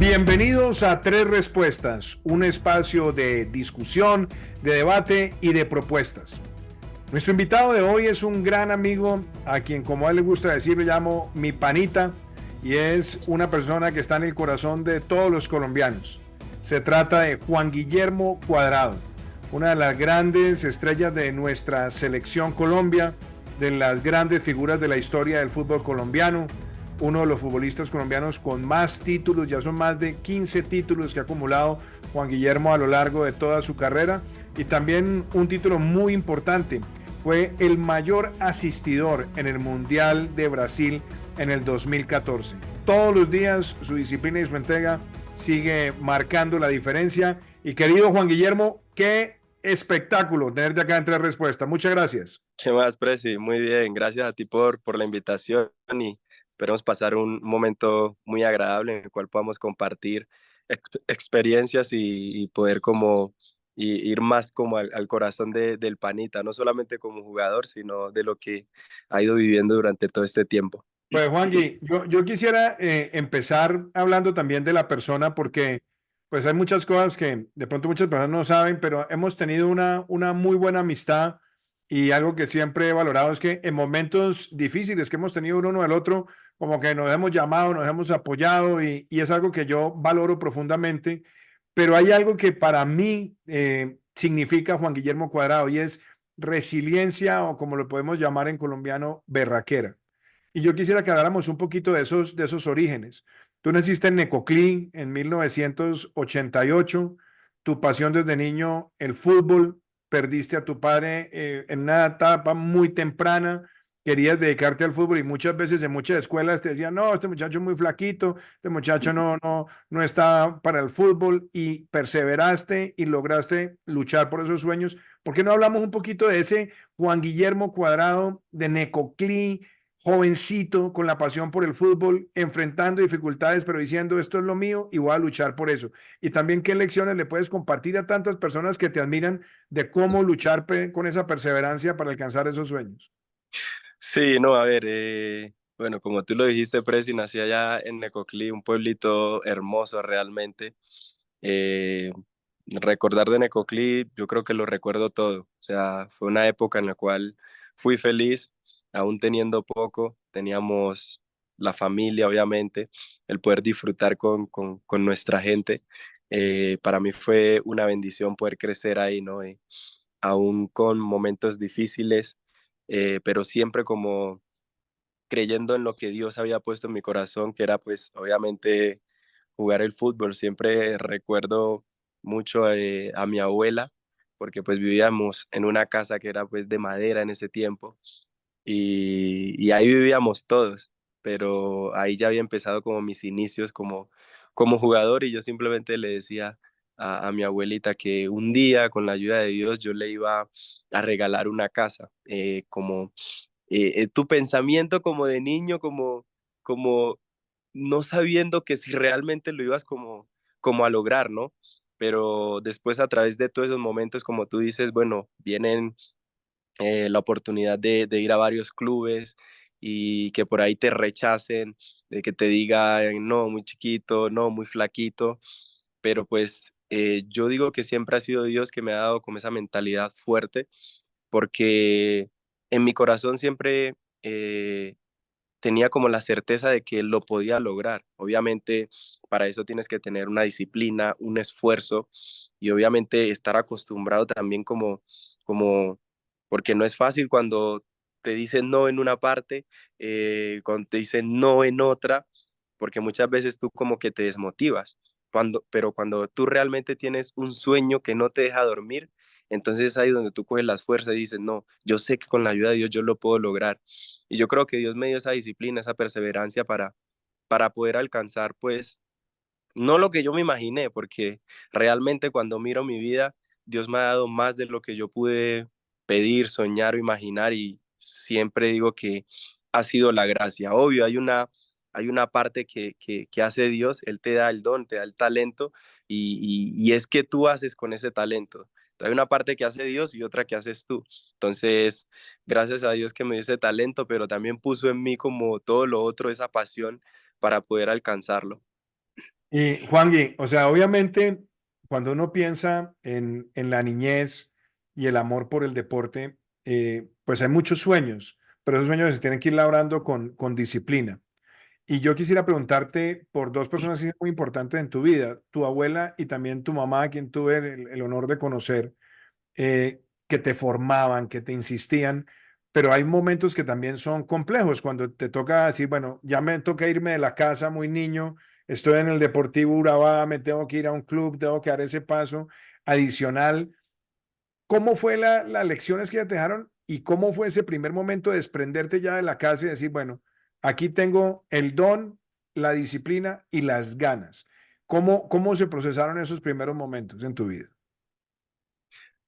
Bienvenidos a Tres Respuestas, un espacio de discusión, de debate y de propuestas. Nuestro invitado de hoy es un gran amigo a quien, como a él le gusta decir, le llamo mi panita, y es una persona que está en el corazón de todos los colombianos. Se trata de Juan Guillermo Cuadrado, una de las grandes estrellas de nuestra selección Colombia, de las grandes figuras de la historia del fútbol colombiano, uno de los futbolistas colombianos con más títulos. Ya son más de 15 títulos que ha acumulado Juan Guillermo a lo largo de toda su carrera, y también un título muy importante: fue el mayor asistidor en el Mundial de Brasil en el 2014. Todos los días su disciplina y su entrega sigue marcando la diferencia. Y querido Juan Guillermo, qué espectáculo tenerte acá en Tres Respuestas. Muchas gracias. ¿Qué más, Presi? Muy bien, gracias a ti por la invitación y esperemos pasar un momento muy agradable en el cual podamos compartir experiencias y poder como ir más como al corazón del panita, no solamente como jugador, sino de lo que ha ido viviendo durante todo este tiempo. Pues Juanqui, yo quisiera empezar hablando también de la persona, porque pues hay muchas cosas que de pronto muchas personas no saben, pero hemos tenido una muy buena amistad, y algo que siempre he valorado es que en momentos difíciles que hemos tenido uno del otro, como que nos hemos llamado, nos hemos apoyado, y es algo que yo valoro profundamente. Pero hay algo que para mí significa Juan Guillermo Cuadrado, y es resiliencia, o como lo podemos llamar en colombiano, berraquera. Y yo quisiera que habláramos un poquito de esos orígenes. Tú naciste en Necoclí en 1988. Tu pasión desde niño, el fútbol. Perdiste a tu padre en una etapa muy temprana. Querías dedicarte al fútbol, y muchas veces en muchas escuelas te decían: no, este muchacho es muy flaquito, este muchacho no está para el fútbol, y perseveraste y lograste luchar por esos sueños. ¿Por qué no hablamos un poquito de ese Juan Guillermo Cuadrado de Necoclí, jovencito con la pasión por el fútbol, enfrentando dificultades, pero diciendo: esto es lo mío y voy a luchar por eso? Y también, ¿qué lecciones le puedes compartir a tantas personas que te admiran de cómo luchar con esa perseverancia para alcanzar esos sueños? Sí, no, a ver, bueno, como tú lo dijiste, Presi, nací allá en Necoclí, un pueblito hermoso realmente. Eh, Recordar de Necoclí, yo creo que lo recuerdo todo. O sea, fue una época en la cual fui feliz, aún teniendo poco, teníamos la familia, obviamente, el poder disfrutar con nuestra gente. Para mí fue una bendición poder crecer ahí, ¿no? Aún con momentos difíciles, pero siempre como creyendo en lo que Dios había puesto en mi corazón, que era pues obviamente jugar el fútbol. Siempre recuerdo mucho a mi abuela, porque pues vivíamos en una casa que era pues de madera en ese tiempo, y ahí vivíamos todos, pero ahí ya había empezado como mis inicios como jugador, y yo simplemente le decía a mi abuelita que un día con la ayuda de Dios yo le iba a regalar una casa, como tu pensamiento como de niño, como no sabiendo que si realmente lo ibas como a lograr, ¿no? Pero después a través de todos esos momentos, como tú dices, bueno, vienen la oportunidad de ir a varios clubes y que por ahí te rechacen, de que te digan, no, muy chiquito, no, muy flaquito, pero pues yo digo que siempre ha sido Dios que me ha dado como esa mentalidad fuerte, porque en mi corazón siempre tenía como la certeza de que lo podía lograr. Obviamente, para eso tienes que tener una disciplina, un esfuerzo, y obviamente estar acostumbrado también como porque no es fácil cuando te dicen no en una parte, cuando te dicen no en otra, porque muchas veces tú como que te desmotivas. Pero cuando tú realmente tienes un sueño que no te deja dormir, entonces es ahí donde tú coges las fuerzas y dices, no, yo sé que con la ayuda de Dios yo lo puedo lograr. Y yo creo que Dios me dio esa disciplina, esa perseverancia para poder alcanzar, pues, no lo que yo me imaginé, porque realmente cuando miro mi vida, Dios me ha dado más de lo que yo pude pedir, soñar o imaginar, y siempre digo que ha sido la gracia. Obvio, hay una parte que hace Dios, Él te da el don, te da el talento, y es que tú haces con ese talento. Hay una parte que hace Dios y otra que haces tú. Entonces, gracias a Dios que me dio ese talento, pero también puso en mí como todo lo otro, esa pasión para poder alcanzarlo. Y Juangui, o sea, obviamente, cuando uno piensa en la niñez y el amor por el deporte, pues hay muchos sueños, pero esos sueños se tienen que ir labrando con disciplina. Y yo quisiera preguntarte por dos personas que son muy importantes en tu vida, tu abuela y también tu mamá, a quien tuve el honor de conocer, que te formaban, que te insistían, pero hay momentos que también son complejos, cuando te toca decir, bueno, ya me toca irme de la casa muy niño, estoy en el Deportivo Urabá, me tengo que ir a un club, tengo que dar ese paso adicional. ¿Cómo fue las lecciones que ya te dejaron y cómo fue ese primer momento de desprenderte ya de la casa y decir, bueno, aquí tengo el don, la disciplina y las ganas? ¿Cómo se procesaron esos primeros momentos en tu vida?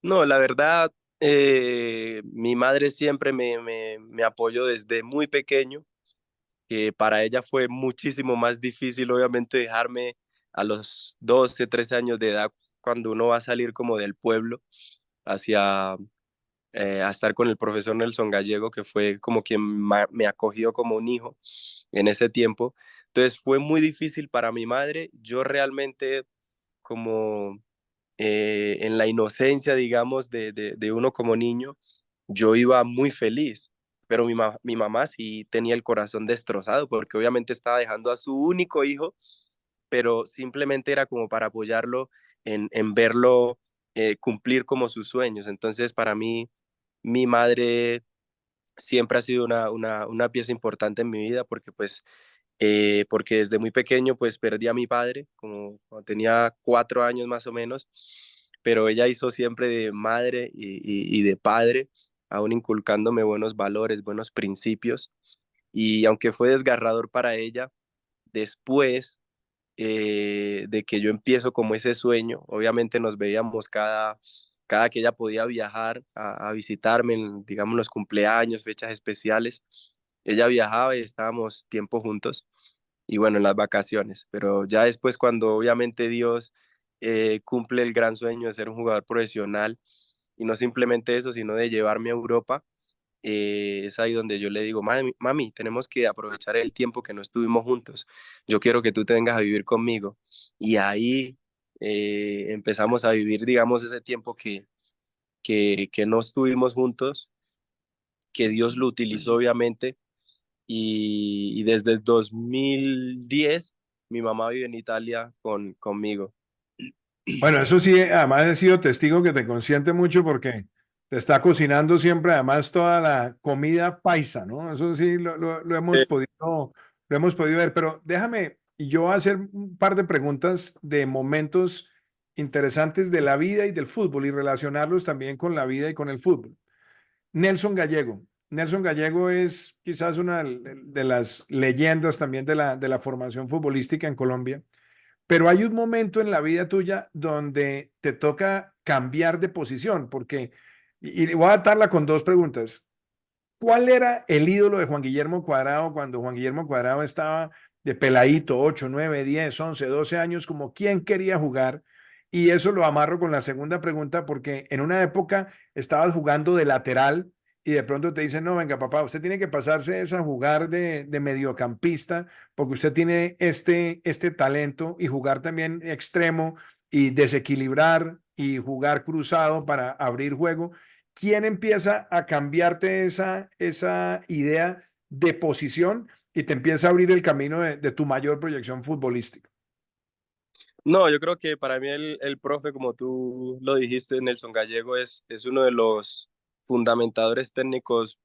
No, la verdad, mi madre siempre me apoyó desde muy pequeño, que para ella fue muchísimo más difícil, obviamente, dejarme a los 12, 13 años de edad, cuando uno va a salir como del pueblo hacia a estar con el profesor Nelson Gallego, que fue como quien me acogió como un hijo en ese tiempo. Entonces fue muy difícil para mi madre. Yo realmente como en la inocencia, digamos, de uno como niño, yo iba muy feliz, pero mi mamá sí tenía el corazón destrozado porque obviamente estaba dejando a su único hijo, pero simplemente era como para apoyarlo en verlo cumplir como sus sueños. Entonces, para mí, mi madre siempre ha sido una pieza importante en mi vida porque desde muy pequeño pues perdí a mi padre, como cuando tenía 4 años más o menos, pero ella hizo siempre de madre y de padre, aún inculcándome buenos valores, buenos principios, y aunque fue desgarrador para ella, después de que yo empiezo como ese sueño. Obviamente nos veíamos cada que ella podía viajar a visitarme, digamos, los cumpleaños, fechas especiales. Ella viajaba y estábamos tiempo juntos y bueno, en las vacaciones. Pero ya después cuando obviamente Dios cumple el gran sueño de ser un jugador profesional y no simplemente eso, sino de llevarme a Europa, es ahí donde yo le digo, mami, mami, tenemos que aprovechar el tiempo que no estuvimos juntos. Yo quiero que tú te vengas a vivir conmigo. Y ahí empezamos a vivir, digamos, ese tiempo que no estuvimos juntos, que Dios lo utilizó obviamente. Y desde el 2010 mi mamá vive en Italia conmigo. Bueno, eso sí, además he sido testigo que te consiente mucho porque te está cocinando siempre, además, toda la comida paisa, ¿no? Eso sí lo hemos podido ver, pero déjame, y yo voy a hacer un par de preguntas de momentos interesantes de la vida y del fútbol y relacionarlos también con la vida y con el fútbol. Nelson Gallego. Nelson Gallego es quizás una de las leyendas también de la formación futbolística en Colombia. Pero hay un momento en la vida tuya donde te toca cambiar de posición, porque, y voy a atarla con dos preguntas. ¿Cuál era el ídolo de Juan Guillermo Cuadrado cuando Juan Guillermo Cuadrado estaba de peladito, 8, 9, 10, 11, 12 años, como quién quería jugar? Y eso lo amarro con la segunda pregunta, porque en una época estabas jugando de lateral y de pronto te dicen, no, venga, papá, usted tiene que pasarse es a jugar de mediocampista, porque usted tiene este talento y jugar también extremo y desequilibrar y jugar cruzado para abrir juego. ¿Quién empieza a cambiarte esa idea de posición y te empieza a abrir el camino de tu mayor proyección futbolística? No, yo creo que para mí el profe, como tú lo dijiste, Nelson Gallego, es uno de los fundamentadores técnicos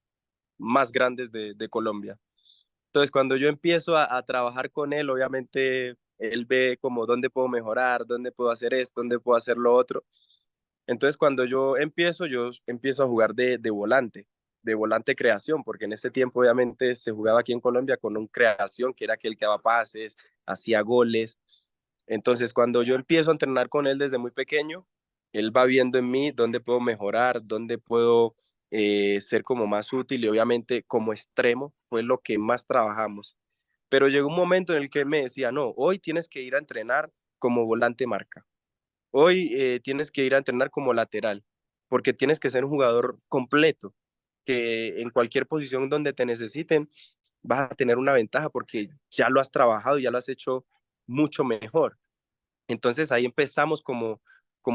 más grandes de Colombia. Entonces, cuando yo empiezo a trabajar con él, obviamente él ve como dónde puedo mejorar, dónde puedo hacer esto, dónde puedo hacer lo otro. Entonces, cuando yo empiezo a jugar de volante creación, porque en ese tiempo obviamente se jugaba aquí en Colombia con un creación, que era aquel que daba pases, hacía goles. Entonces, cuando yo empiezo a entrenar con él desde muy pequeño, él va viendo en mí dónde puedo mejorar, dónde puedo ser como más útil y obviamente como extremo fue lo que más trabajamos. Pero llegó un momento en el que él me decía, no, hoy tienes que ir a entrenar como volante marca. Hoy tienes que ir a entrenar como lateral, porque tienes que ser un jugador completo, que en cualquier posición donde te necesiten vas a tener una ventaja porque ya lo has trabajado, ya lo has hecho mucho mejor. Entonces ahí empezamos como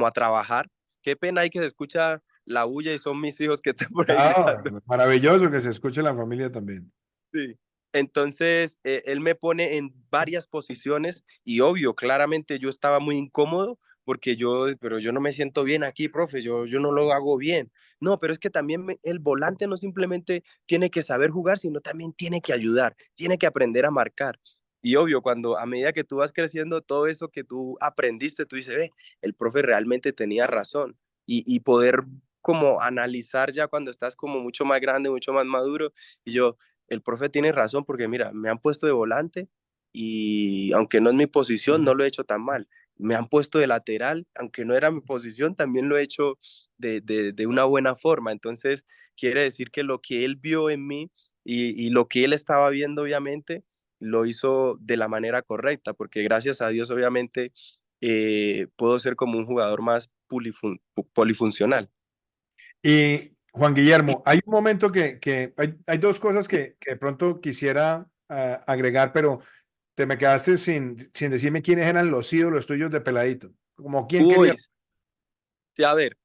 a trabajar. Qué pena hay que se escucha la bulla y son mis hijos que están por ahí Ah, gritando. maravilloso que se escuche la familia también. Sí. Entonces, él me pone en varias posiciones y obvio, claramente yo estaba muy incómodo porque pero yo no me siento bien aquí, profe, yo no lo hago bien. No, pero es que también el volante no simplemente tiene que saber jugar, sino también tiene que ayudar, tiene que aprender a marcar. Y obvio, cuando a medida que tú vas creciendo, todo eso que tú aprendiste, tú dices, ve, el profe realmente tenía razón. Y poder como analizar ya cuando estás como mucho más grande, mucho más maduro. Y yo, el profe tiene razón porque mira, me han puesto de volante y aunque no es mi posición, no lo he hecho tan mal. Me han puesto de lateral, aunque no era mi posición, también lo he hecho de una buena forma. Entonces, quiere decir que lo que él vio en mí y lo que él estaba viendo, obviamente, lo hizo de la manera correcta, porque gracias a Dios, obviamente, puedo ser como un jugador más polifuncional. Y Juan Guillermo, hay un momento que hay dos cosas que de pronto quisiera agregar, pero te me quedaste sin decirme quiénes eran los ídolos tuyos de peladito. Como quién quería. Uy, sí, a ver,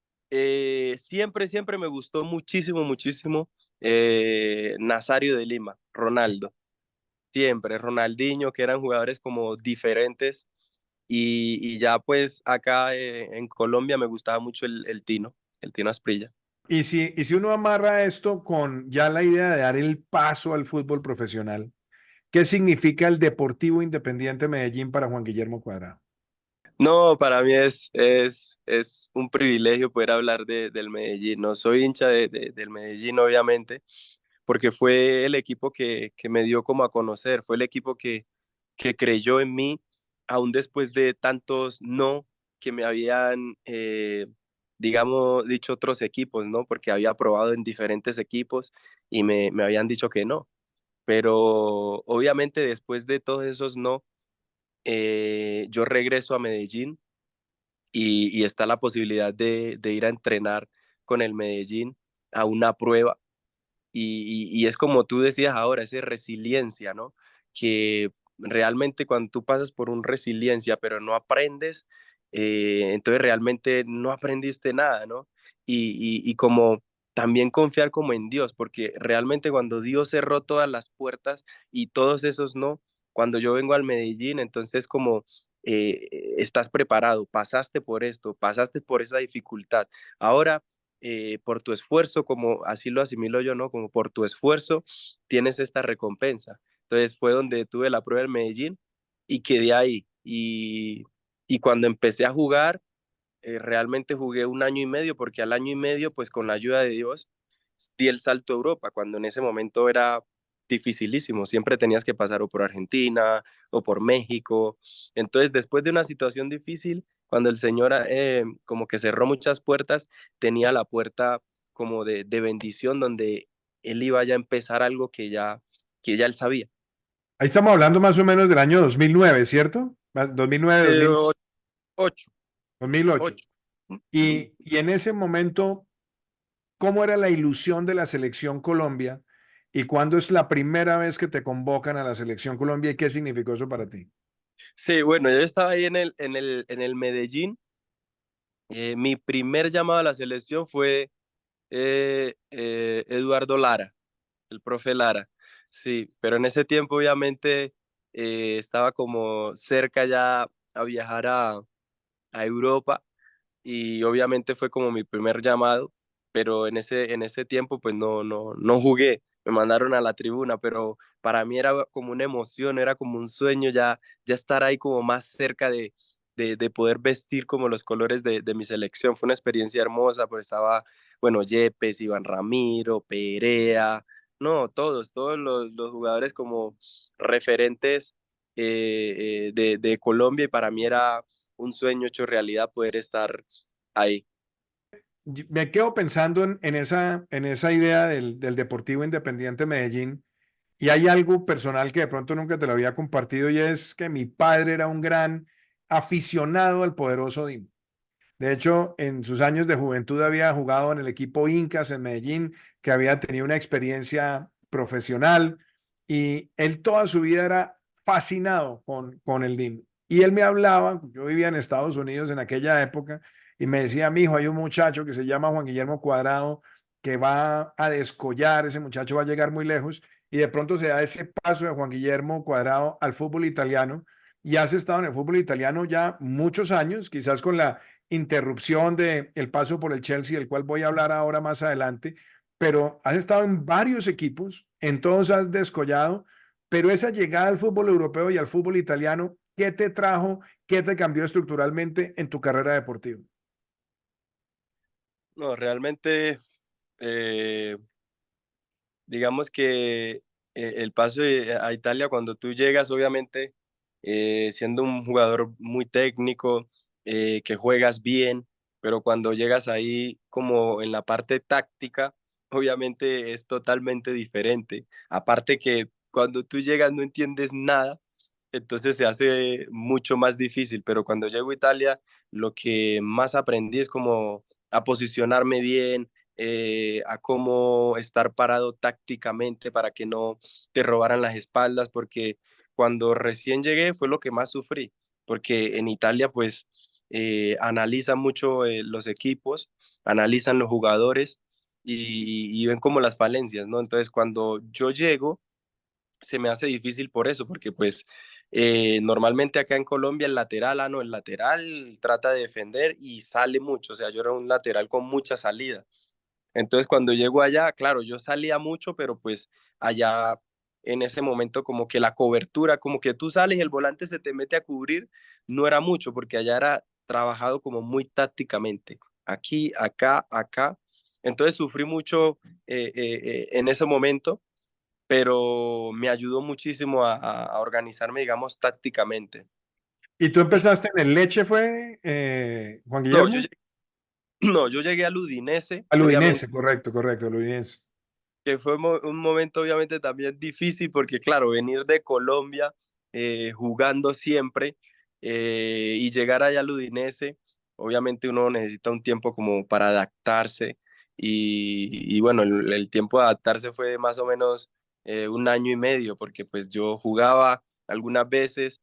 siempre me gustó muchísimo, muchísimo Nazario de Lima, Ronaldo, siempre, Ronaldinho, que eran jugadores como diferentes y ya pues acá en Colombia me gustaba mucho el Tino Asprilla. Y si uno amarra esto con ya la idea de dar el paso al fútbol profesional, ¿qué significa el Deportivo Independiente Medellín para Juan Guillermo Cuadrado? No, para mí es un privilegio poder hablar del Medellín. No soy hincha del Medellín, obviamente, porque fue el equipo que me dio como a conocer, fue el equipo que creyó en mí, aún después de tantos no que me habían, digamos, dicho otros equipos, ¿no? Porque había probado en diferentes equipos y me habían dicho que no. Pero obviamente después de todos esos no, yo regreso a Medellín y está la posibilidad de ir a entrenar con el Medellín a una prueba. Y es como tú decías ahora, esa resiliencia, ¿no? Que realmente cuando tú pasas por un resiliencia, pero no aprendes, entonces realmente no aprendiste nada, ¿no? Y como también confiar como en Dios, porque realmente cuando Dios cerró todas las puertas y todos esos no, cuando yo vengo al Medellín, entonces como estás preparado, pasaste por esto, pasaste por esa dificultad. Ahora por tu esfuerzo, como así lo asimilo yo, ¿no? Como por tu esfuerzo tienes esta recompensa. Entonces fue donde tuve la prueba en Medellín y quedé ahí. Y cuando empecé a jugar, realmente jugué un año y medio, porque al año y medio, pues con la ayuda de Dios, di el salto a Europa, cuando en ese momento era dificilísimo, siempre tenías que pasar o por Argentina o por México. Entonces, después de una situación difícil, cuando el Señor como que cerró muchas puertas, tenía la puerta como de bendición donde Él iba ya a empezar algo que ya Él sabía. Ahí estamos hablando más o menos del año 2009, ¿cierto? 2009, Eh, 2000, ocho, 2008. ocho. Y en ese momento, ¿cómo era la ilusión de la selección Colombia? ¿Y cuándo es la primera vez que te convocan a la selección Colombia y qué significó eso para ti? Sí, bueno, yo estaba ahí en el Medellín. Mi primer llamado a la selección fue Eduardo Lara, el profe Lara. Sí, pero en ese tiempo obviamente estaba como cerca ya a viajar a Europa y obviamente fue como mi primer llamado, pero en ese tiempo pues no jugué, me mandaron a la tribuna, pero para mí era como una emoción, era como un sueño ya estar ahí como más cerca de poder vestir como los colores de mi selección. Fue una experiencia hermosa, porque estaba, bueno, Yepes, Iván Ramiro, Perea, no, todos los jugadores como referentes de Colombia y para mí era un sueño hecho realidad poder estar ahí. Me quedo pensando en esa idea del Deportivo Independiente Medellín y hay algo personal que de pronto nunca te lo había compartido y es que mi padre era un gran aficionado al poderoso Dimo. De hecho, en sus años de juventud había jugado en el equipo Incas en Medellín, que había tenido una experiencia profesional y él toda su vida era fascinado con el DIM. Y él me hablaba, yo vivía en Estados Unidos en aquella época, y me decía, mi hijo, hay un muchacho que se llama Juan Guillermo Cuadrado que va a descollar, ese muchacho va a llegar muy lejos, y de pronto se da ese paso de Juan Guillermo Cuadrado al fútbol italiano, y has estado en el fútbol italiano ya muchos años, quizás con la interrupción de el paso por el Chelsea, del cual voy a hablar ahora más adelante, pero has estado en varios equipos, en todos has descollado, pero esa llegada al fútbol europeo y al fútbol italiano, ¿qué te trajo? ¿Qué te cambió estructuralmente en tu carrera deportiva? No, realmente, eh, digamos que el paso a Italia, cuando tú llegas, obviamente, siendo un jugador muy técnico, que juegas bien, pero cuando llegas ahí como en la parte táctica, obviamente es totalmente diferente. Aparte que cuando tú llegas no entiendes nada, entonces se hace mucho más difícil, pero cuando llego a Italia, lo que más aprendí es como a posicionarme bien, a cómo estar parado tácticamente para que no te robaran las espaldas, porque cuando recién llegué fue lo que más sufrí, porque en Italia pues analizan mucho los equipos, analizan los jugadores y ven como las falencias, ¿no? Entonces cuando yo llego se me hace difícil por eso, porque pues normalmente acá en Colombia el lateral, no, el lateral trata de defender y sale mucho, o sea, yo era un lateral con mucha salida. Entonces, cuando llego allá, claro, yo salía mucho, pero pues allá en ese momento como que la cobertura, como que tú sales y el volante se te mete a cubrir, no era mucho, porque allá era trabajado como muy tácticamente. Aquí, acá, acá. Entonces sufrí mucho en ese momento, pero me ayudó muchísimo a organizarme, digamos, tácticamente. ¿Y tú empezaste en el Leche, fue, Juan No, Guillermo? no, yo llegué al Udinese, Al obviamente Udinese, correcto, correcto, al Udinese. que fue un momento obviamente también difícil porque claro, venir de Colombia jugando siempre y llegar allá al Udinese, obviamente uno necesita un tiempo como para adaptarse y bueno, el tiempo de adaptarse fue más o menos un año y medio porque pues yo jugaba algunas veces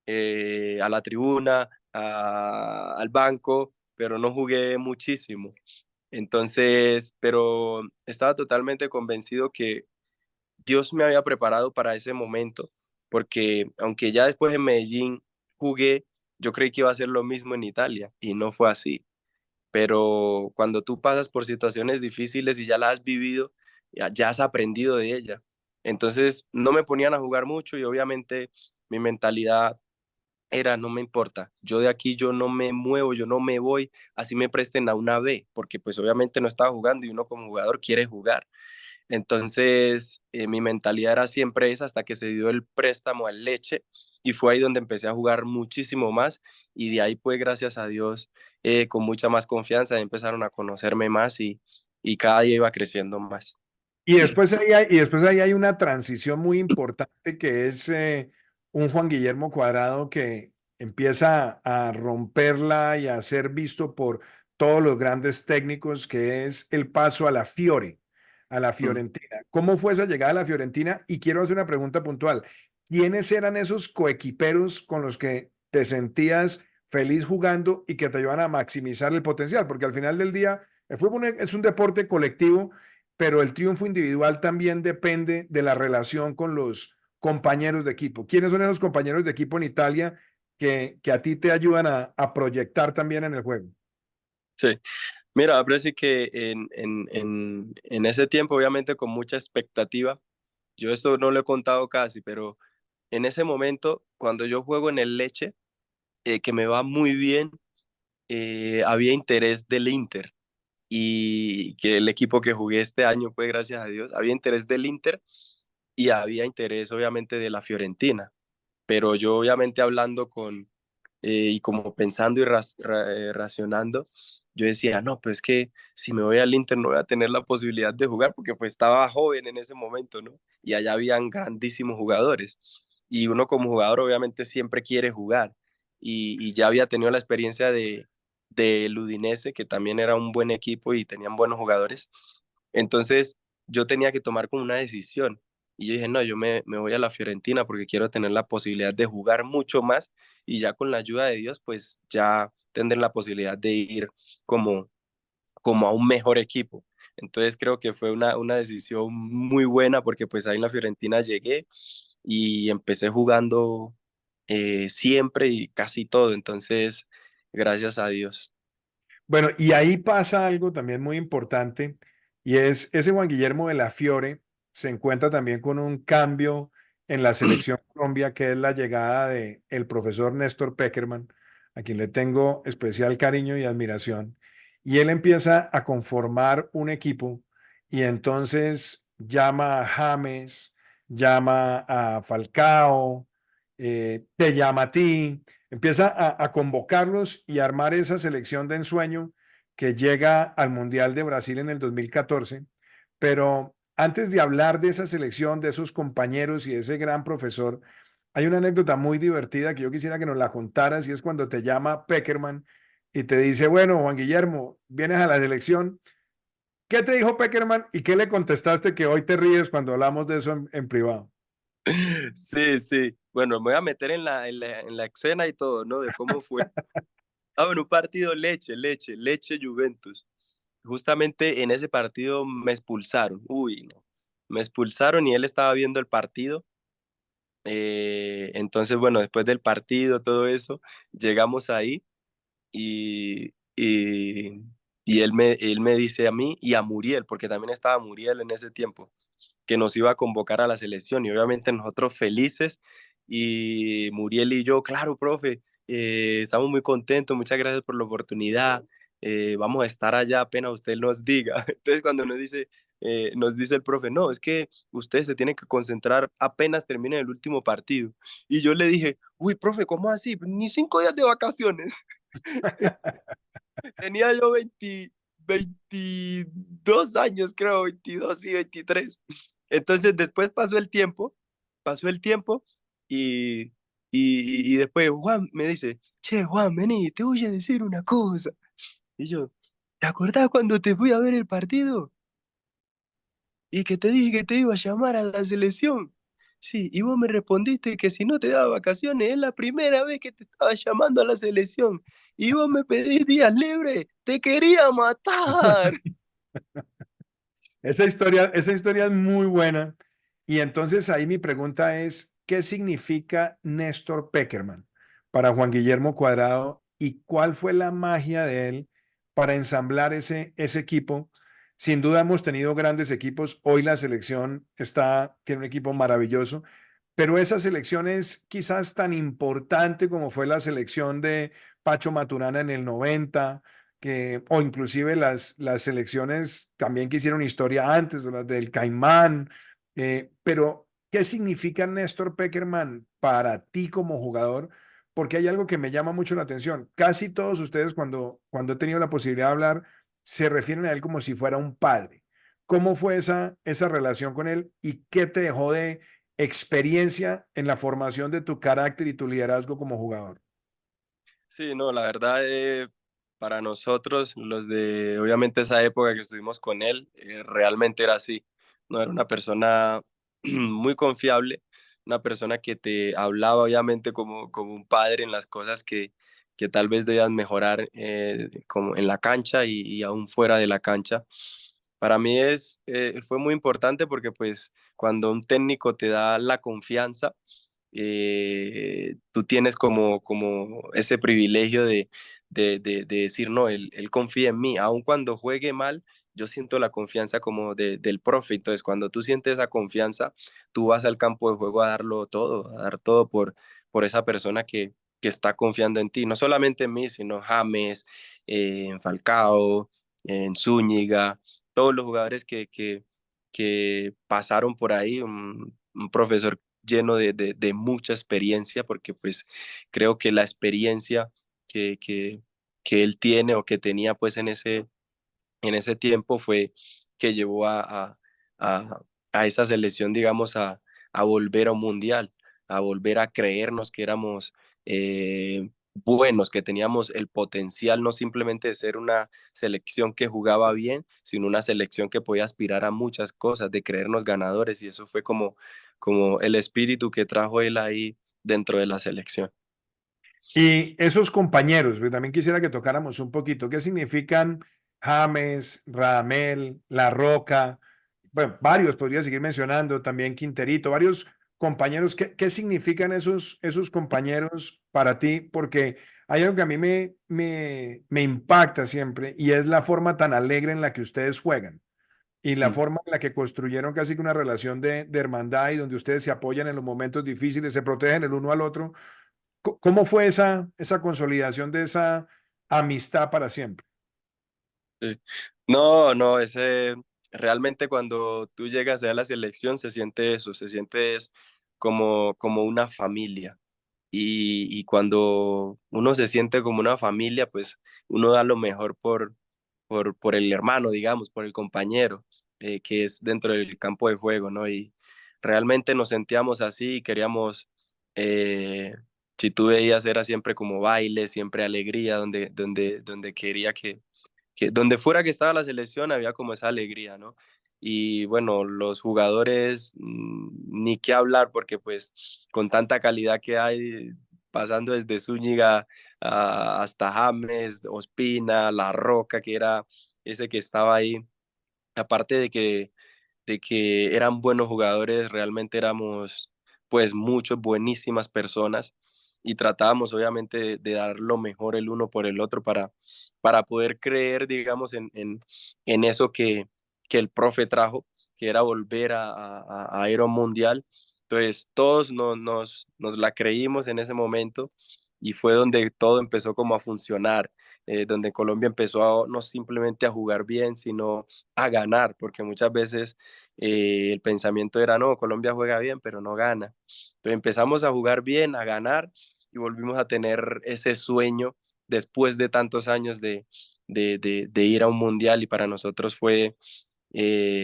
a la tribuna, al banco, pero no jugué muchísimo. Entonces, pero estaba totalmente convencido que Dios me había preparado para ese momento, porque aunque ya después en Medellín jugué, yo creí que iba a ser lo mismo en Italia y no fue así. Pero cuando tú pasas por situaciones difíciles y ya las has vivido, ya has aprendido de ella. Entonces no me ponían a jugar mucho y obviamente mi mentalidad era, no me importa, yo de aquí yo no me muevo, yo no me voy, así me presten a una B, porque pues obviamente no estaba jugando y uno como jugador quiere jugar. Entonces mi mentalidad era siempre esa hasta que se dio el préstamo al Leche y fue ahí donde empecé a jugar muchísimo más y de ahí pues gracias a Dios con mucha más confianza empezaron a conocerme más y cada día iba creciendo más. Y después ahí hay una transición muy importante que es un Juan Guillermo Cuadrado que empieza a romperla y a ser visto por todos los grandes técnicos, que es el paso a la Fiore, a la Mm. Fiorentina. ¿Cómo fue esa llegada a la Fiorentina? Y quiero hacer una pregunta puntual. ¿Quiénes eran esos coequiperos con los que te sentías feliz jugando y que te ayudan a maximizar el potencial? Porque al final del día, el fútbol es un deporte colectivo, pero el triunfo individual también depende de la relación con los compañeros de equipo. ¿Quiénes son esos compañeros de equipo en Italia que a ti te ayudan a proyectar también en el juego? Sí, mira, parece que en ese tiempo obviamente con mucha expectativa, yo esto no lo he contado casi, pero en ese momento cuando yo juego en el Leche, que me va muy bien, había interés del Inter y que el equipo que jugué este año, pues gracias a Dios, había interés del Inter y había interés obviamente de la Fiorentina, pero yo obviamente hablando con y como pensando y racionando, yo decía, no, pues que si me voy al Inter no voy a tener la posibilidad de jugar porque pues estaba joven en ese momento, ¿no? Y allá habían grandísimos jugadores y uno como jugador obviamente siempre quiere jugar y ya había tenido la experiencia de Udinese, que también era un buen equipo y tenían buenos jugadores. Entonces yo tenía que tomar como una decisión Y yo dije, no, me voy a la Fiorentina porque quiero tener la posibilidad de jugar mucho más y ya con la ayuda de Dios, pues ya tendré la posibilidad de ir como, como a un mejor equipo. Entonces creo que fue una decisión muy buena porque pues ahí en la Fiorentina llegué y empecé jugando siempre y casi todo. Entonces, gracias a Dios. Bueno, y ahí pasa algo también muy importante, y es ese Juan Guillermo de la Fiore se encuentra también con un cambio en la selección Colombia, que es la llegada de el profesor Néstor Peckerman, a quien le tengo especial cariño y admiración, y él empieza a conformar un equipo y entonces llama a James, llama a Falcao, te llama a ti. Empieza a convocarlos y a armar esa selección de ensueño que llega al Mundial de Brasil en el 2014. Pero antes de hablar de esa selección, de esos compañeros y de ese gran profesor, hay una anécdota muy divertida que yo quisiera que nos la contaras y es cuando te llama Peckerman y te dice, bueno, Juan Guillermo, vienes a la selección. ¿Qué te dijo Peckerman y qué le contestaste que hoy te ríes cuando hablamos de eso en privado? Sí, sí. Bueno, me voy a meter en la escena y todo, ¿no? De cómo fue. Ah, bueno, un partido Leche Juventus. Justamente en ese partido me expulsaron. Uy, no. Me expulsaron y él estaba viendo el partido. Entonces, bueno, después del partido, todo eso, llegamos ahí y, y, y él me dice a mí y a Muriel, porque también estaba Muriel en ese tiempo, que nos iba a convocar a la selección y obviamente nosotros felices y Muriel y yo, claro, profe, estamos muy contentos, muchas gracias por la oportunidad, vamos a estar allá apenas usted nos diga. Entonces cuando nos dice el profe, no, es que usted se tiene que concentrar apenas termine el último partido. Y yo le dije, uy, profe, ¿cómo así? Ni 5 días de vacaciones. Tenía yo 22 años, creo, 22 y 23. Entonces después pasó el tiempo y, y después Juan me dice, che, Juan, vení, te voy a decir una cosa. Y yo, ¿te acordás cuando te fui a ver el partido? Y que te dije que te iba a llamar a la selección. Sí, y vos me respondiste que si no te daba vacaciones, es la primera vez que te estaba llamando a la selección. Y vos me pedís días libres, te quería matar. Esa historia es muy buena. Y entonces ahí mi pregunta es, ¿qué significa Néstor Peckerman para Juan Guillermo Cuadrado y cuál fue la magia de él para ensamblar ese equipo? Sin duda hemos tenido grandes equipos. Hoy la selección tiene un equipo maravilloso, pero esa selección es quizás tan importante como fue la selección de Pacho Maturana en el 90 o inclusive las selecciones también que hicieron historia antes, o las del Caimán, pero ¿qué significa Néstor Peckerman para ti como jugador? Porque hay algo que me llama mucho la atención. Casi todos ustedes cuando he tenido la posibilidad de hablar se refieren a él como si fuera un padre. ¿Cómo fue esa relación con él y qué te dejó de experiencia en la formación de tu carácter y tu liderazgo como jugador? Sí, no, la verdad, para nosotros, los de obviamente esa época que estuvimos con él, realmente era así. No era una persona muy confiable, una persona que te hablaba obviamente como un padre en las cosas que tal vez debías mejorar como en la cancha y aún fuera de la cancha. Para mí fue muy importante porque pues cuando un técnico te da la confianza, tú tienes como ese privilegio de decir, no, él confía en mí, aun cuando juegue mal, yo siento la confianza como del profe, entonces cuando tú sientes esa confianza, tú vas al campo de juego a darlo todo, a dar todo por esa persona que está confiando en ti, no solamente en mí, sino James, en Falcao, en Zúñiga, todos los jugadores que pasaron por ahí, un profesor lleno de mucha experiencia, porque pues creo que la experiencia que, que, que él tiene o que tenía pues en ese tiempo fue que llevó a, a esa selección, digamos, a volver a un mundial, a volver a creernos que éramos buenos, que teníamos el potencial no simplemente de ser una selección que jugaba bien, sino una selección que podía aspirar a muchas cosas, de creernos ganadores, y eso fue como el espíritu que trajo él ahí dentro de la selección. Y esos compañeros, pues, también quisiera que tocáramos un poquito, ¿qué significan James, Radamel, La Roca? Bueno, varios, podría seguir mencionando, también Quinterito, varios compañeros. ¿Qué significan esos compañeros para ti? Porque hay algo que a mí me impacta siempre y es la forma tan alegre en la que ustedes juegan y la Mm. forma en la que construyeron casi que una relación de hermandad y donde ustedes se apoyan en los momentos difíciles, se protegen el uno al otro. ¿Cómo fue esa consolidación de esa amistad para siempre? Sí. No, no, ese realmente cuando tú llegas a la selección se siente eso, se siente es como una familia. Y cuando uno se siente como una familia, pues uno da lo mejor por el hermano, digamos, por el compañero, que es dentro del campo de juego, ¿no? Y realmente nos sentíamos así y queríamos, eh, si tú veías, era siempre como baile, siempre alegría, donde quería que donde fuera que estaba la selección había como esa alegría, ¿no? Y bueno, los jugadores, ni qué hablar, porque pues con tanta calidad que hay, pasando desde Zúñiga hasta James, Ospina, La Roca, que era ese que estaba ahí, aparte de que eran buenos jugadores, realmente éramos pues muchos buenísimas personas y tratábamos obviamente de dar lo mejor el uno por el otro para poder creer, digamos, en eso que el profe trajo, que era volver a ir a un mundial. Entonces todos nos la creímos en ese momento y fue donde todo empezó como a funcionar, donde Colombia empezó no simplemente a jugar bien, sino a ganar, porque muchas veces el pensamiento era, no, Colombia juega bien, pero no gana. Entonces empezamos a jugar bien, a ganar y volvimos a tener ese sueño después de tantos años de ir a un mundial y para nosotros fue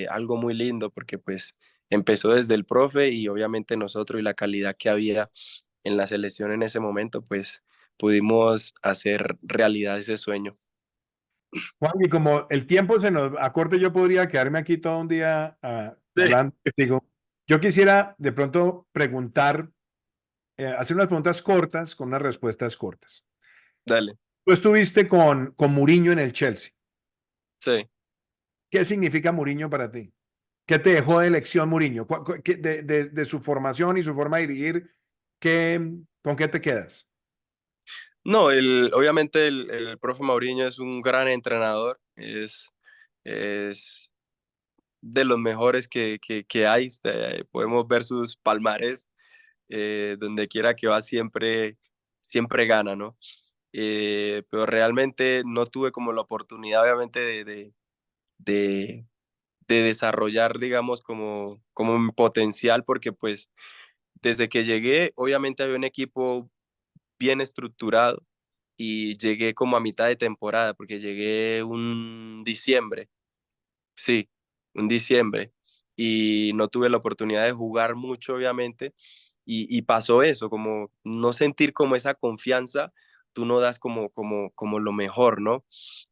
algo muy lindo porque pues empezó desde el profe y obviamente nosotros y la calidad que había en la selección en ese momento, pues pudimos hacer realidad ese sueño. Juan, y como el tiempo se nos acorta, yo podría quedarme aquí todo un día Sí. hablando contigo. Yo quisiera de pronto preguntar, hacer unas preguntas cortas con unas respuestas cortas. Dale, Tú estuviste con Mourinho en el Chelsea. sí. ¿Qué significa Mourinho para ti? ¿Qué te dejó de lección Mourinho? De su formación y su forma de dirigir, ¿con qué te quedas? No, obviamente el profe Mauriño es un gran entrenador, es de los mejores que hay. Podemos ver sus palmares, donde quiera que va siempre gana, ¿no? Pero realmente no tuve como la oportunidad, obviamente, de, de desarrollar, digamos, como mi potencial, porque pues desde que llegué, obviamente había un equipo bien estructurado y llegué como a mitad de temporada, porque llegué un diciembre, sí, un diciembre, y no tuve la oportunidad de jugar mucho, obviamente, y pasó eso, como no sentir como esa confianza, tú no das como lo mejor, ¿no?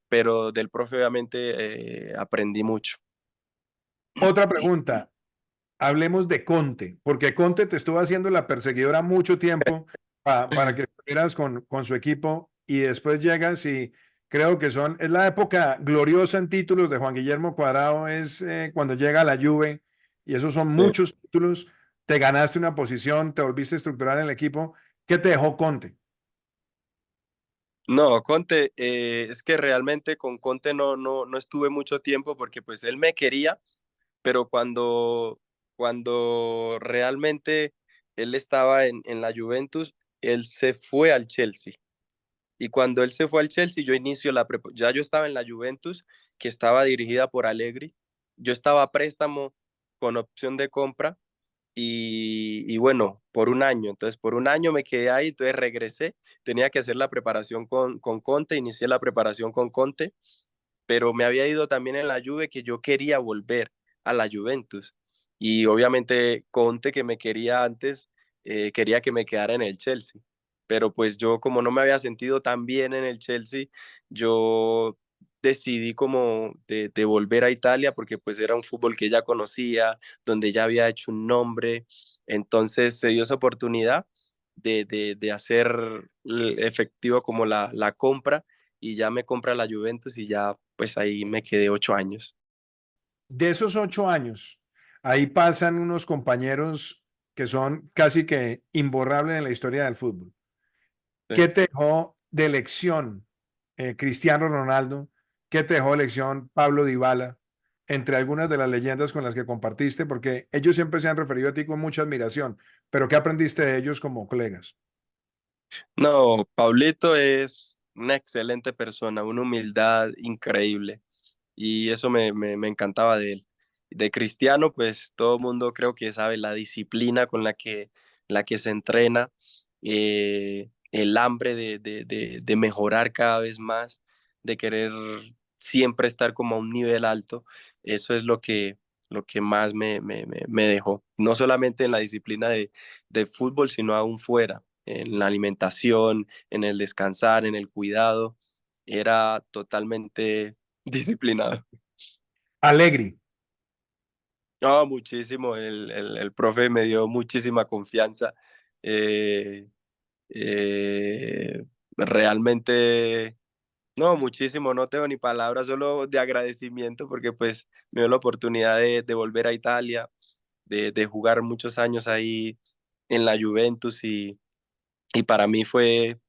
Pero del profe, obviamente, aprendí mucho. Otra pregunta. Hablemos de Conte, porque Conte te estuvo haciendo la perseguidora mucho tiempo para que estuvieras con su equipo y después llegas y creo que es la época gloriosa en títulos de Juan Guillermo Cuadrado, es cuando llega a la Juve y esos son Sí. muchos títulos, te ganaste una posición, te volviste a estructurar en el equipo. ¿Qué te dejó Conte? No, Conte, es que realmente con Conte no estuve mucho tiempo porque pues él me quería, pero cuando realmente él estaba en la Juventus, él se fue al Chelsea. Y cuando él se fue al Chelsea, ya yo estaba en la Juventus, que estaba dirigida por Allegri. Yo estaba a préstamo con opción de compra y bueno, por un año. Entonces, por un año me quedé ahí, entonces regresé. Tenía que hacer la preparación con Conte, inicié la preparación con Conte, pero me había ido también en la Juve que yo quería volver a la Juventus. Y obviamente Conte, que me quería antes, quería que me quedara en el Chelsea. pero pues yo como no me había sentido tan bien en el Chelsea, yo decidí como de volver a Italia porque pues era un fútbol que ya conocía, donde ya había hecho un nombre, entonces se dio esa oportunidad de hacer efectivo como la compra y ya me compra la Juventus y ya pues ahí me quedé 8 años. De esos 8 años, ahí pasan unos compañeros que son casi que imborrables en la historia del fútbol. Sí. ¿Qué te dejó de lección Cristiano Ronaldo? ¿Qué te dejó de lección Pablo Dybala? Entre algunas de las leyendas con las que compartiste, porque ellos siempre se han referido a ti con mucha admiración, pero ¿qué aprendiste de ellos como colegas? No, Pablito es una excelente persona, una humildad increíble y eso me encantaba de él. De Cristiano, pues todo el mundo creo que sabe la disciplina con la que se entrena, el hambre de mejorar cada vez más, de querer siempre estar como a un nivel alto. Eso es lo que más me dejó, no solamente en la disciplina de fútbol, sino aún fuera, en la alimentación, en el descansar, en el cuidado. Era totalmente disciplinado. Alegri. No, muchísimo. El profe me dio muchísima confianza. Eh, realmente, no, muchísimo. No tengo ni palabras, solo de agradecimiento porque pues me dio la oportunidad de volver a Italia, de jugar muchos años ahí en la Juventus y para mí fue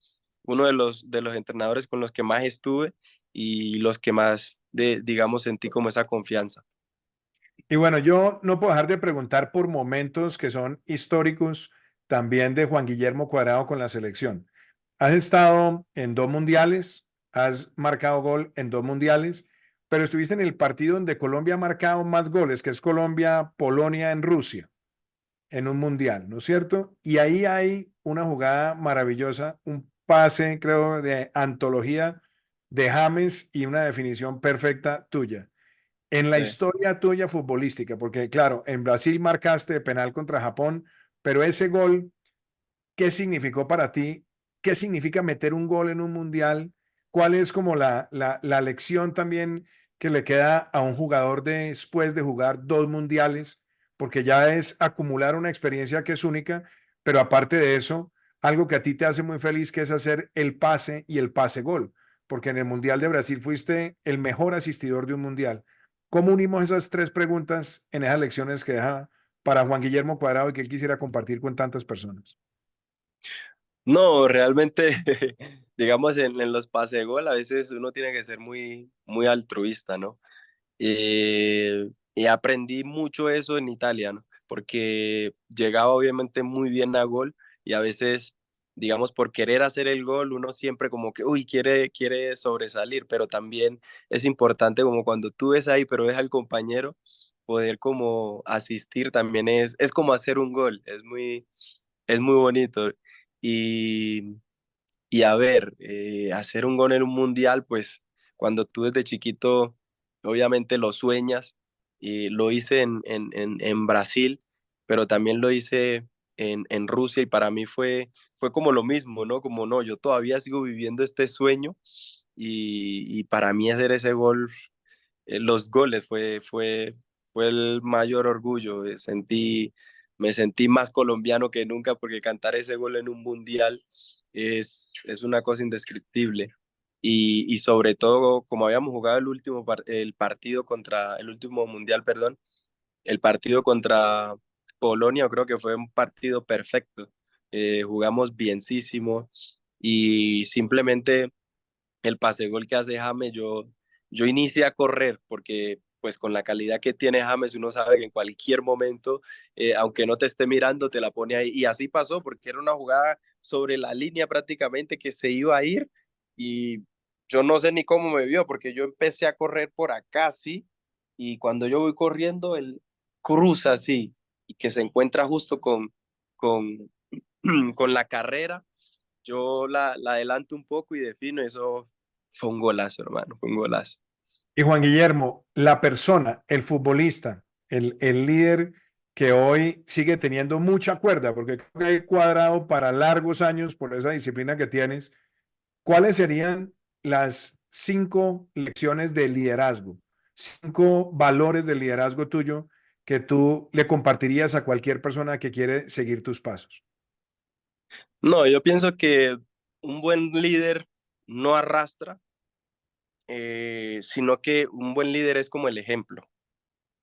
uno de los entrenadores con los que más estuve y los que más, digamos, sentí como esa confianza. Y bueno, yo no puedo dejar de preguntar por momentos que son históricos también de Juan Guillermo Cuadrado con la selección. Has estado en 2 mundiales, has marcado gol en 2 mundiales, pero estuviste en el partido donde Colombia ha marcado más goles, que es Colombia-Polonia en Rusia, en un mundial, ¿no es cierto? Y ahí hay una jugada maravillosa, un pase, creo, de antología de James y una definición perfecta tuya. En la Sí. historia tuya futbolística, porque claro, en Brasil marcaste de penal contra Japón, pero ese gol, ¿qué significó para ti? ¿Qué significa meter un gol en un mundial? ¿Cuál es como la lección también que le queda a un jugador después de jugar 2 mundiales? Porque ya es acumular una experiencia que es única, pero aparte de eso, algo que a ti te hace muy feliz, que es hacer el pase y el pase gol, porque en el Mundial de Brasil fuiste el mejor asistidor de un mundial. ¿Cómo unimos esas 3 preguntas en esas lecciones que deja para Juan Guillermo Cuadrado y que él quisiera compartir con tantas personas? No, realmente, digamos, en los pases de gol a veces uno tiene que ser muy, muy altruista, ¿no? Y aprendí mucho eso en Italia, ¿no? Porque llegaba obviamente muy bien a gol y a veces, digamos, por querer hacer el gol, uno siempre como que, uy, quiere sobresalir, pero también es importante como cuando tú ves ahí, pero ves al compañero, poder como asistir también es como hacer un gol, es muy bonito. Y, y a ver, hacer un gol en un mundial, pues cuando tú desde chiquito, obviamente lo sueñas, y lo hice en Brasil, pero también lo hice en Rusia y para mí fue como lo mismo, ¿no? Como no, yo todavía sigo viviendo este sueño y para mí hacer ese gol, los goles fue el mayor orgullo. Me sentí más colombiano que nunca porque cantar ese gol en un mundial es una cosa indescriptible. Y sobre todo, como habíamos jugado el partido contra, el último mundial, perdón, el partido contra Polonia, creo que fue un partido perfecto. Jugamos bienísimo y simplemente el pase gol que hace James, yo inicié a correr porque pues con la calidad que tiene James uno sabe que en cualquier momento, aunque no te esté mirando, te la pone ahí. Y así pasó porque era una jugada sobre la línea prácticamente que se iba a ir y yo no sé ni cómo me vio porque yo empecé a correr por acá, sí, y cuando yo voy corriendo, él cruza así y que se encuentra justo con, con la carrera, yo la adelanto un poco y defino, eso fue un golazo, hermano, fue un golazo. Y Juan Guillermo, la persona, el futbolista, el líder que hoy sigue teniendo mucha cuerda, porque creo que hay cuadrado para largos años por esa disciplina que tienes. ¿Cuáles serían las 5 lecciones de liderazgo, 5 valores del liderazgo tuyo que tú le compartirías a cualquier persona que quiere seguir tus pasos? No, yo pienso que un buen líder no arrastra, sino que un buen líder es como el ejemplo.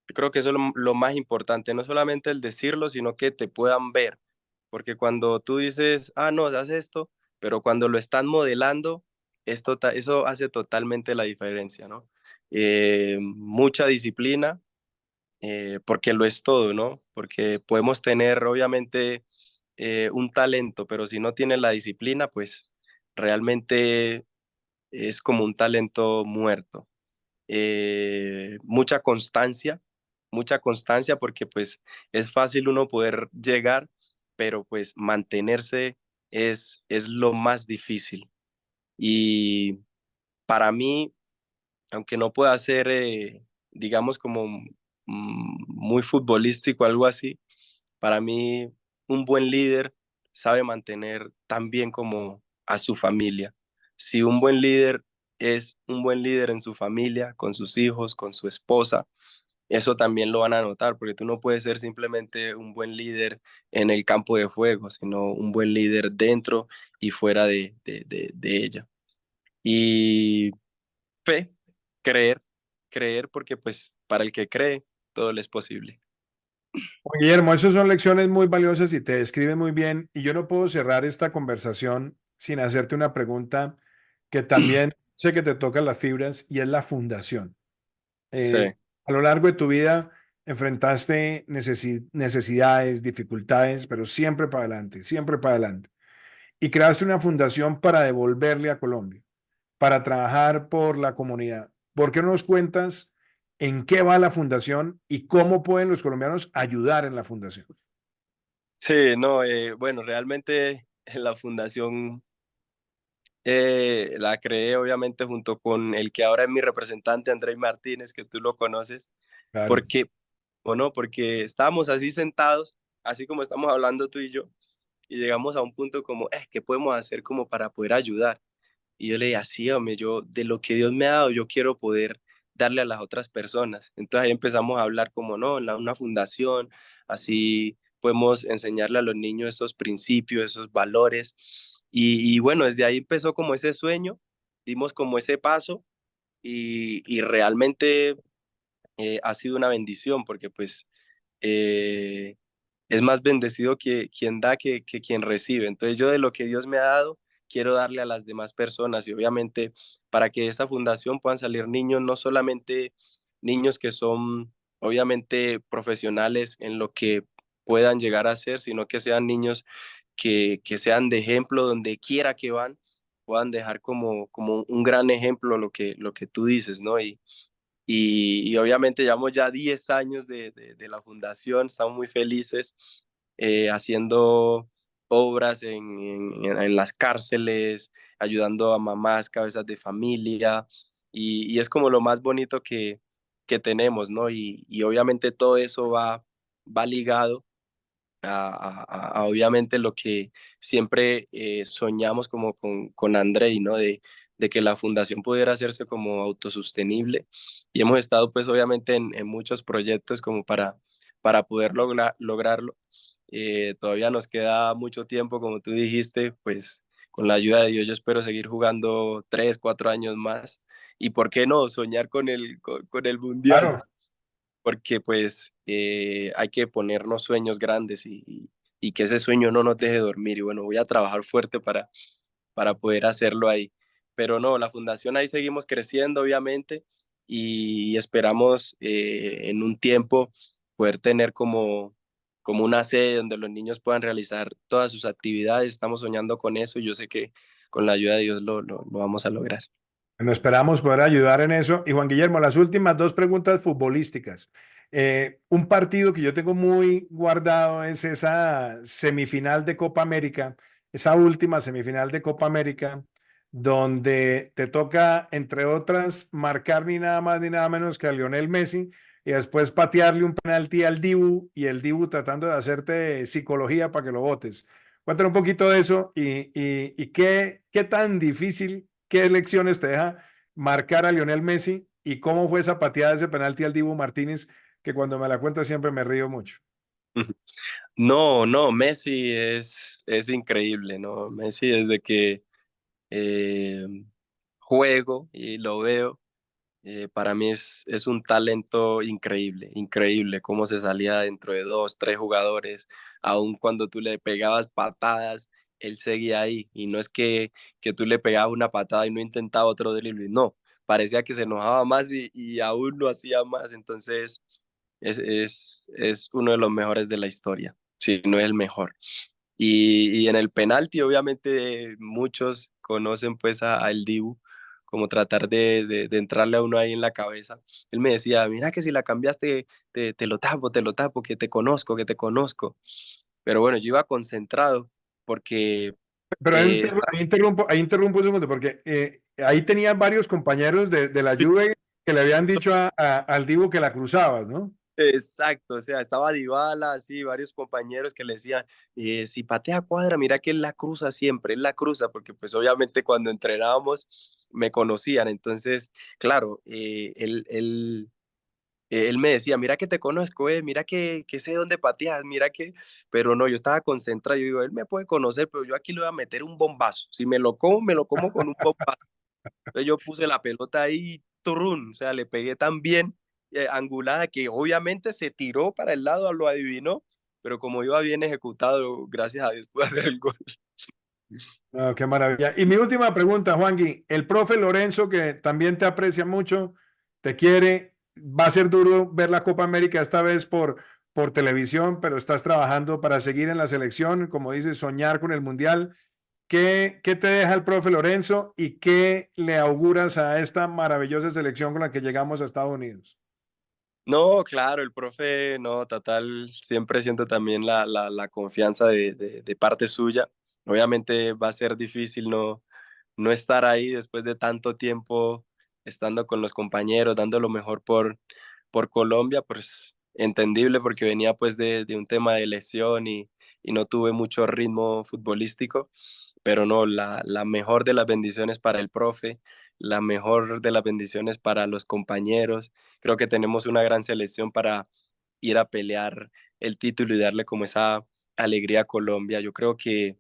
Yo creo que eso es lo más importante, no solamente el decirlo, sino que te puedan ver. Porque cuando tú dices, ah, no, haz esto, pero cuando lo están modelando, eso hace totalmente la diferencia, ¿no? Mucha disciplina, porque lo es todo, ¿no? Porque podemos tener, obviamente, un talento, pero si no tienes la disciplina, pues realmente es como un talento muerto. Mucha constancia porque pues es fácil uno poder llegar, pero pues mantenerse es lo más difícil. Y para mí, aunque no pueda ser, digamos, como muy futbolístico, algo así, para mí un buen líder sabe mantener tan bien como a su familia. Si un buen líder es un buen líder en su familia, con sus hijos, con su esposa, eso también lo van a notar, porque tú no puedes ser simplemente un buen líder en el campo de juego, sino un buen líder dentro y fuera de ella. Y fe, creer, creer, porque pues para el que cree, todo le es posible. Juan Guillermo, esas son lecciones muy valiosas y te describen muy bien. Y yo no puedo cerrar esta conversación sin hacerte una pregunta que también sé que te toca las fibras y es la fundación. Sí, A lo largo de tu vida enfrentaste necesidades, dificultades, pero siempre para adelante. Y creaste una fundación para devolverle a Colombia, para trabajar por la comunidad. ¿Por qué no nos cuentas en qué va la fundación y cómo pueden los colombianos ayudar en la fundación? sí, no, bueno, realmente la fundación la creé obviamente junto con el que ahora es mi representante, Andrés Martínez, que tú lo conoces, Claro. porque, o no, porque estábamos así sentados, así como estamos hablando tú y yo, y llegamos a un punto como, ¿qué podemos hacer como para poder ayudar? Y yo le dije, así, hombre, yo de lo que Dios me ha dado, yo quiero poder darle a las otras personas. Entonces ahí empezamos a hablar como, no, una fundación, así podemos enseñarle a los niños esos principios, esos valores. Y bueno, desde ahí empezó como ese sueño, dimos como ese paso y realmente ha sido una bendición porque pues eh, es más bendecido que quien da que quien recibe. Entonces yo de lo que Dios me ha dado, quiero darle a las demás personas y obviamente para que de esta fundación puedan salir niños, no solamente niños que son obviamente profesionales en lo que puedan llegar a ser, sino que sean niños que sean de ejemplo donde quiera que van, puedan dejar como un gran ejemplo lo que tú dices, ¿no? Y obviamente llevamos ya 10 años de la fundación, estamos muy felices haciendo obras en las cárceles, ayudando a mamás, cabezas de familia, y es como lo más bonito que tenemos, ¿no? Y obviamente todo eso va ligado obviamente lo que siempre soñamos como con Andrei, ¿no? De que la fundación pudiera hacerse como autosostenible y hemos estado pues obviamente en muchos proyectos como para poder lograrlo. Todavía nos queda mucho tiempo, como tú dijiste, pues con la ayuda de Dios yo espero seguir jugando 3, 4 años más y por qué no soñar con el mundial Claro. porque pues hay que ponernos sueños grandes y que ese sueño no nos deje dormir. Y bueno, voy a trabajar fuerte para poder hacerlo ahí. Pero no, la fundación ahí seguimos creciendo, obviamente, y esperamos en un tiempo poder tener como una sede donde los niños puedan realizar todas sus actividades. Estamos soñando con eso y yo sé que con la ayuda de Dios lo vamos a lograr. Bueno, esperamos poder ayudar en eso. Y Juan Guillermo, las últimas 2 preguntas futbolísticas. Un partido que yo tengo muy guardado es esa semifinal de Copa América, esa última semifinal de Copa América, donde te toca, entre otras, marcar ni nada más ni nada menos que a Lionel Messi y después patearle un penalti al Dibu y el Dibu tratando de hacerte psicología para que lo votes. Cuéntame un poquito de eso y qué tan difícil, qué lecciones te deja marcar a Lionel Messi y cómo fue esa pateada de ese penalti al Dibu Martínez, que cuando me la cuenta siempre me río mucho. No, no, Messi es increíble, ¿no? Messi desde que eh, juego y lo veo, para mí es un talento increíble, increíble cómo se salía dentro de dos, tres jugadores, aun cuando tú le pegabas patadas, él seguía ahí. Y no es que tú le pegabas una patada y no intentaba otro dribbling, no, parecía que se enojaba más y aún lo hacía más. Entonces es uno de los mejores de la historia, si no es el mejor. Y en el penalti, obviamente, muchos conocen pues a el Dibu, como tratar de entrarle a uno ahí en la cabeza. Él me decía, mira que si la cambiaste, te lo tapo, que te conozco, que te conozco. Pero bueno, yo iba concentrado porque Pero estaba ahí interrumpo un segundo, porque ahí tenías varios compañeros de la Juve que le habían dicho al Dibu que la cruzabas, ¿no? exacto, o sea, estaba Dybala, así, varios compañeros que le decían, si patea cuadra, mira que él la cruza siempre, él la cruza, porque pues obviamente cuando entrenábamos me conocían, entonces, claro, él me decía, mira que te conozco, mira que sé dónde pateas, mira que, pero no, yo estaba concentrado, yo digo, él me puede conocer, pero yo aquí le voy a meter un bombazo, si me lo como con un bombazo. Entonces yo puse la pelota ahí, turrún, o sea, le pegué tan bien angulada que obviamente se tiró para el lado, lo adivinó, pero como iba bien ejecutado, gracias a Dios pude hacer el gol. Ah, qué maravilla. Y mi última pregunta, Juangui, el profe Lorenzo, que también te aprecia mucho, te quiere, va a ser duro ver la Copa América esta vez por televisión, pero estás trabajando para seguir en la selección, como dices, soñar con el Mundial. ¿Qué te deja el profe Lorenzo y qué le auguras a esta maravillosa selección con la que llegamos a Estados Unidos? No, claro, el profe, no, total, siempre siento también la confianza de parte suya. Obviamente va a ser difícil no estar ahí después de tanto tiempo estando con los compañeros, dando lo mejor por Colombia, pues entendible porque venía pues de un tema de lesión y no tuve mucho ritmo futbolístico, pero no, la mejor de las bendiciones para el profe, la mejor de las bendiciones para los compañeros. Creo que tenemos una gran selección para ir a pelear el título y darle como esa alegría a Colombia. Yo creo que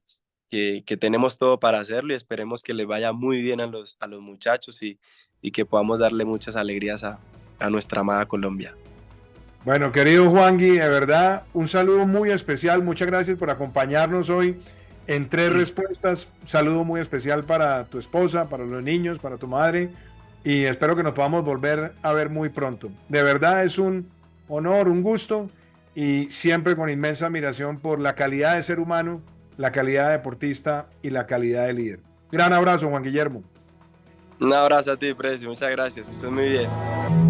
tenemos todo para hacerlo y esperemos que le vaya muy bien a los muchachos y que podamos darle muchas alegrías a nuestra amada Colombia. Bueno, querido Juangui, de verdad, un saludo muy especial. Muchas gracias por acompañarnos hoy en tres respuestas. Un saludo muy especial para tu esposa, para los niños, para tu madre. Y espero que nos podamos volver a ver muy pronto. De verdad es un honor, un gusto y siempre con inmensa admiración por la calidad de ser humano, la calidad de deportista y la calidad de líder. Gran abrazo, Juan Guillermo. Un abrazo a ti, Precio. Muchas gracias. Que estés muy bien.